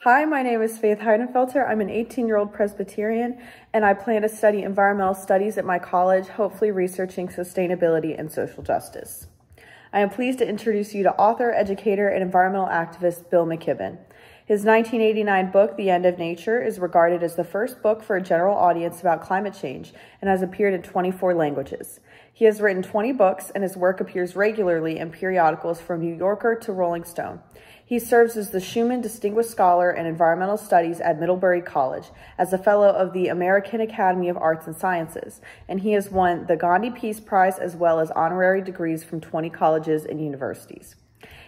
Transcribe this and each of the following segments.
Hi, my name is Faith Heidenfelter. I'm an 18-year-old Presbyterian, and I plan to study environmental studies at my college, hopefully researching sustainability and social justice. I am pleased to introduce you to author, educator, and environmental activist Bill McKibben. His 1989 book, The End of Nature, is regarded as the first book for a general audience about climate change and has appeared in 24 languages. He has written 20 books, and his work appears regularly in periodicals from New Yorker to Rolling Stone. He serves as the Schumann Distinguished Scholar in Environmental Studies at Middlebury College, as a Fellow of the American Academy of Arts and Sciences, and he has won the Gandhi Peace Prize as well as honorary degrees from 20 colleges and universities.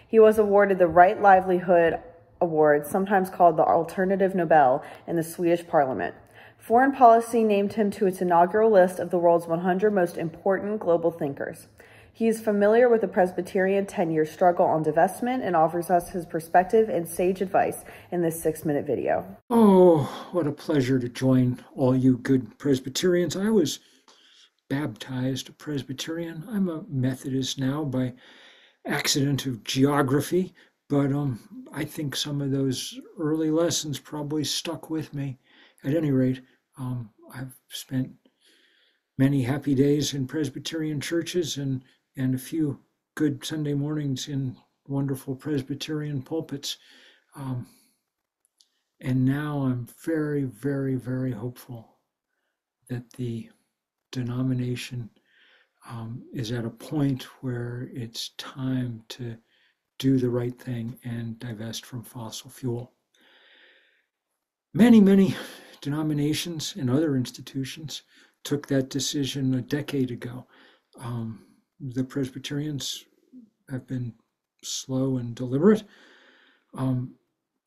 He was awarded the Right Livelihood Award, sometimes called the Alternative Nobel, in the Swedish Parliament. Foreign Policy named him to its inaugural list of the world's 100 most important global thinkers. He is familiar with the Presbyterian 10-year struggle on divestment and offers us his perspective and sage advice in this 6-minute video. Oh, what a pleasure to join all you good Presbyterians. I was baptized a Presbyterian. I'm a Methodist now by accident of geography, but I think some of those early lessons probably stuck with me. At any rate, I've spent many happy days in Presbyterian churches and a few good Sunday mornings in wonderful Presbyterian pulpits. And now I'm very, very, very hopeful that the denomination is at a point where it's time to do the right thing and divest from fossil fuel. Many, many denominations and other institutions took that decision a decade ago. The Presbyterians have been slow and deliberate, but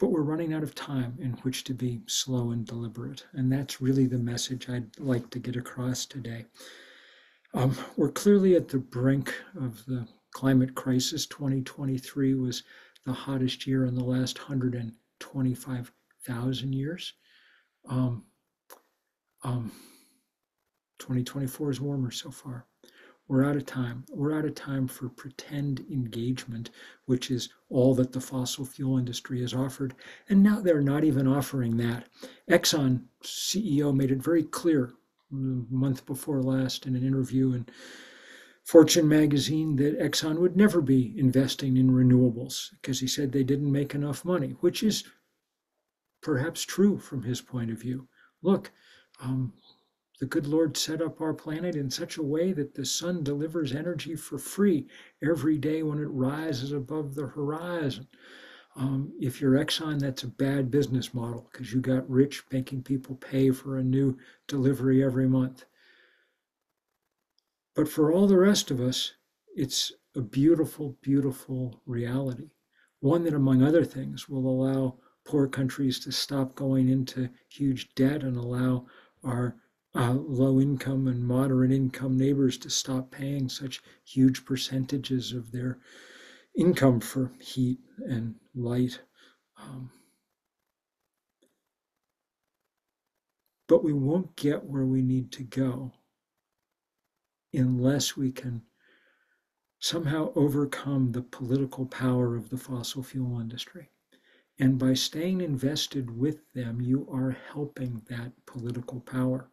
we're running out of time in which to be slow and deliberate. And that's really the message I'd like to get across today. We're clearly at the brink of the climate crisis. 2023 was the hottest year in the last 125,000 years. 2024 is warmer so far. We're out of time. We're out of time for pretend engagement, which is all that the fossil fuel industry has offered. And now they're not even offering that. Exxon CEO made it very clear the month before last in an interview in Fortune magazine that Exxon would never be investing in renewables because he said they didn't make enough money, which is perhaps true from his point of view. Look, the good Lord set up our planet in such a way that the sun delivers energy for free every day when it rises above the horizon. If you're Exxon, that's a bad business model because you got rich making people pay for a new delivery every month. But for all the rest of us, it's a beautiful, beautiful reality. One that, among other things, will allow poor countries to stop going into huge debt and allow our low-income and moderate-income neighbors to stop paying such huge percentages of their income for heat and light. But we won't get where we need to go unless we can somehow overcome the political power of the fossil fuel industry. And by staying invested with them, you are helping that political power.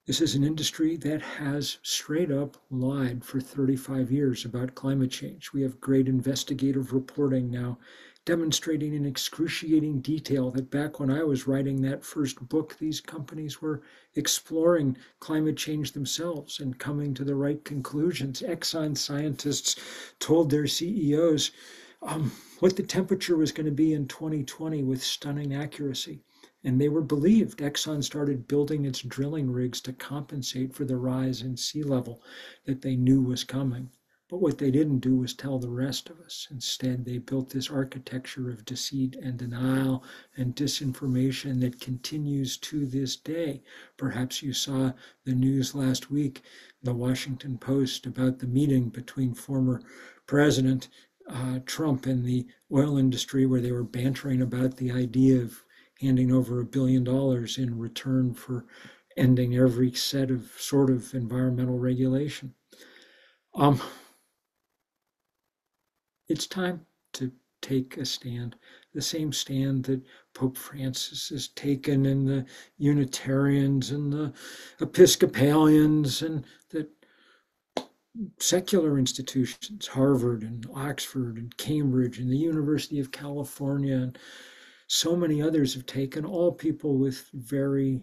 This is an industry that has straight up lied for 35 years about climate change. We have great investigative reporting now demonstrating in excruciating detail that back when I was writing that first book, these companies were exploring climate change themselves and coming to the right conclusions. Exxon scientists told their CEOs what the temperature was going to be in 2020 with stunning accuracy. And they were believed. Exxon started building its drilling rigs to compensate for the rise in sea level that they knew was coming. But what they didn't do was tell the rest of us. Instead, they built this architecture of deceit and denial and disinformation that continues to this day. Perhaps you saw the news last week, the Washington Post, about the meeting between former President Trump and the oil industry, where they were bantering about the idea of handing over $1 billion in return for ending every set of sort of environmental regulation. It's time to take a stand, the same stand that Pope Francis has taken, and the Unitarians and the Episcopalians, and that secular institutions, Harvard and Oxford and Cambridge and the University of California, and so many others have taken, all people with very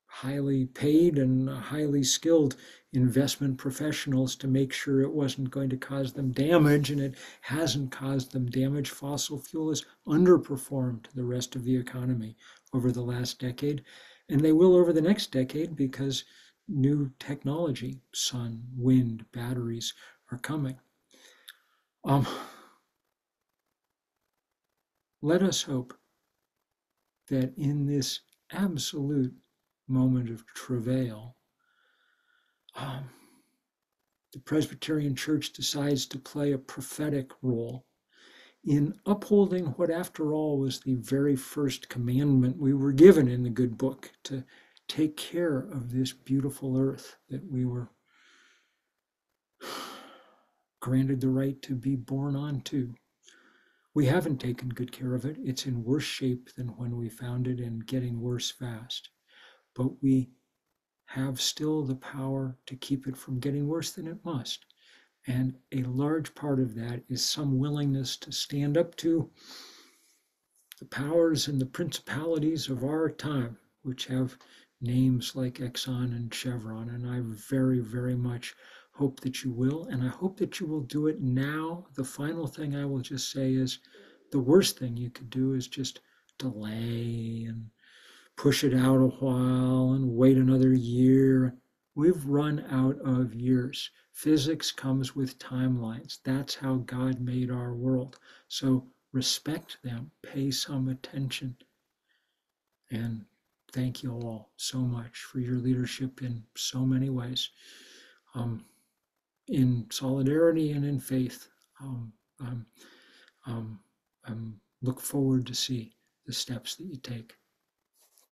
highly paid and highly skilled investment professionals to make sure it wasn't going to cause them damage, and it hasn't caused them damage. Fossil fuel has underperformed the rest of the economy over the last decade, and they will over the next decade because new technology, sun, wind, batteries are coming. Let us hope that in this absolute moment of travail, the Presbyterian Church decides to play a prophetic role in upholding what, after all, was the very first commandment we were given in the good book, to take care of this beautiful earth that we were granted the right to be born onto. We haven't taken good care of it. It's in worse shape than when we found it, and getting worse fast. But we have still the power to keep it from getting worse than it must. And a large part of that is some willingness to stand up to the powers and the principalities of our time, which have names like Exxon and Chevron. And I very, very much hope that you will, and I hope that you will do it now. The final thing I will just say is, the worst thing you could do is just delay and push it out a while and wait another year. We've run out of years. Physics comes with timelines. That's how God made our world. So respect them, pay some attention. And thank you all so much for your leadership in so many ways, in solidarity and in faith. I look forward to see the steps that you take.